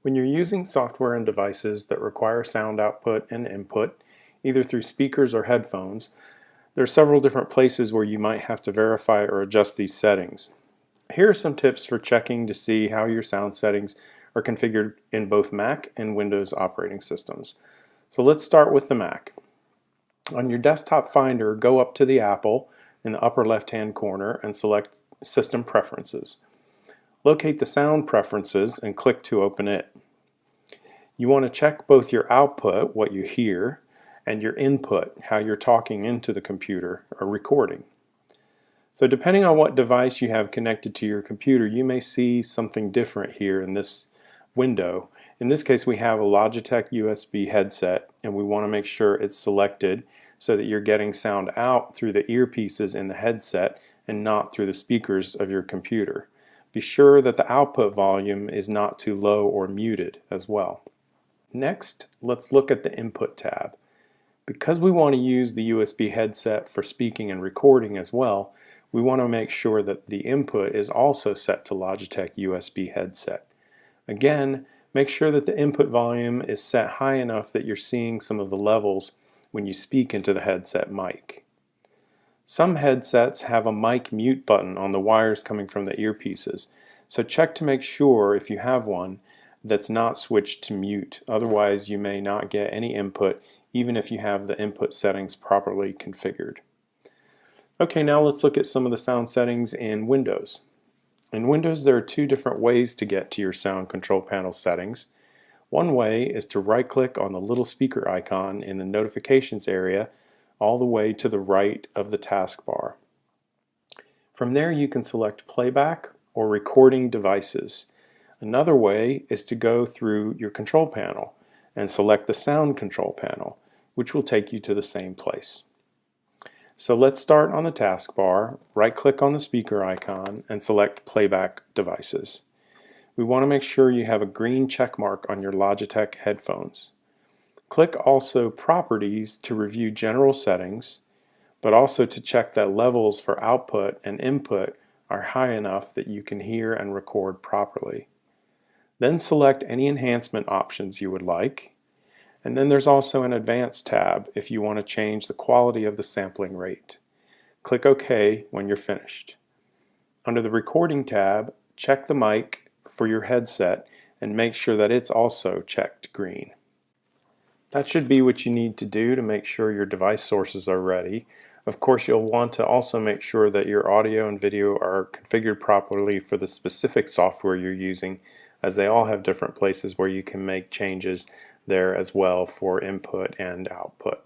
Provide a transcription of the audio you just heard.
When you're using software and devices that require sound output and input, either through speakers or headphones, there are several different places where you might have to verify or adjust these settings. Here are some tips for checking to see how your sound settings are configured in both Mac and Windows operating systems. So let's start with the Mac. On your desktop finder, go up to the Apple in the upper left-hand corner and select System Preferences. Locate the Sound Preferences and click to open it. You want to check both your output, what you hear, and your input, how you're talking into the computer or recording. So depending on what device you have connected to your computer, you may see something different here in this window. In this case, we have a Logitech USB headset, and we want to make sure it's selected so that you're getting sound out through the earpieces in the headset and not through the speakers of your computer. Be sure that the output volume is not too low or muted as well. Next, let's look at the Input tab. Because we want to use the USB headset for speaking and recording as well, we want to make sure that the input is also set to Logitech USB headset. Again, make sure that the input volume is set high enough that you're seeing some of the levels when you speak into the headset mic. Some headsets have a mic mute button on the wires coming from the earpieces, so check to make sure, if you have one, that's not switched to mute. Otherwise, you may not get any input even if you have the input settings properly configured. Okay, now let's look at some of the sound settings in Windows. In Windows, there are two different ways to get to your sound control panel settings. One way is to right-click on the little speaker icon in the notifications area all the way to the right of the taskbar. From there you can select playback or recording devices. Another way is to go through your control panel and select the sound control panel, which will take you to the same place. So let's start on the taskbar, right-click on the speaker icon and select playback devices. We want to make sure you have a green check mark on your Logitech headphones. Click also Properties to review general settings, but also to check that levels for output and input are high enough that you can hear and record properly. Then select any enhancement options you would like, and then there's also an Advanced tab if you want to change the quality of the sampling rate. Click OK when you're finished. Under the Recording tab, check the mic for your headset and make sure that it's also checked green. That should be what you need to do to make sure your device sources are ready. Of course, you'll want to also make sure that your audio and video are configured properly for the specific software you're using, as they all have different places where you can make changes there as well for input and output.